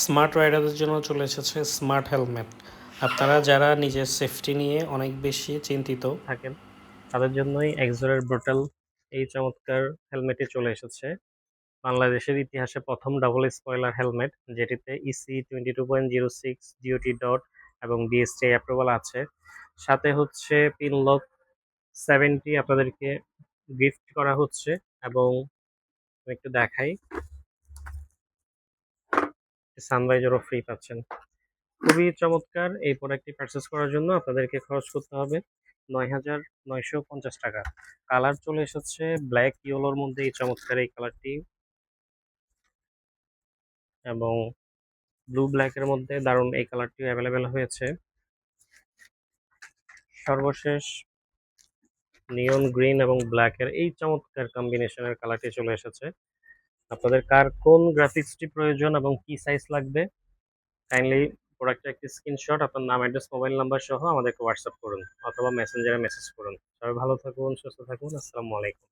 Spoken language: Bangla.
স্মার্ট রাইডারদের জন্য চলে এসেছে স্মার্ট হেলমেট। আপনারা যারা নিজের সেফটি নিয়ে অনেক বেশি চিন্তিত থাকেন তাদের জন্যই এক্সোরের ব্রুটাল এই চমৎকার হেলমেটটি চলে এসেছে। বাংলাদেশের ইতিহাসে প্রথম ডাবল স্পয়লার হেলমেট, যেটিতে ইসি 22.06 ডিওটি ডট এবং ডিএসটিআই অ্যাপ্রুভাল আছে। সাথে হচ্ছে পিনলক 70 আপনাদেরকে গিফট করা হচ্ছে। এবং আমি একটু দেখাই, সানভাইজারও ফ্রি পাচ্ছেন। খুবই চমৎকার। এই প্রোডাক্টটি পারচেস করার জন্য আপনাদেরকে খরচ করতে হবে ৯,৯৫০ টাকা। কালার চলে এসেছে ব্ল্যাক ইয়েলোর মধ্যে, এই চমৎকার এই কালারটি, এবং ব্লু ব্ল্যাকের মধ্যে দারুণ এই কালারটি অ্যাভেলেবেল হয়েছে। সর্বশেষ নিয়ন গ্রিন এবং ব্ল্যাকের এই চমৎকার কম্বিনেশনের কালারটি চলে এসেছে। আপনাদের কার কোন গ্রাফিক্সটি প্রয়োজন এবং কি সাইজ লাগবে, কাইন্ডলি প্রোডাক্টের একটি স্ক্রিনশট আপনার নাম, অ্যাড্রেস, মোবাইল নাম্বার সহ আমাদেরকে হোয়াটসঅ্যাপ করুন অথবা মেসেঞ্জারে মেসেজ করুন। সবাই ভালো থাকুন, সুস্থ থাকুন। আসসালামু আলাইকুম।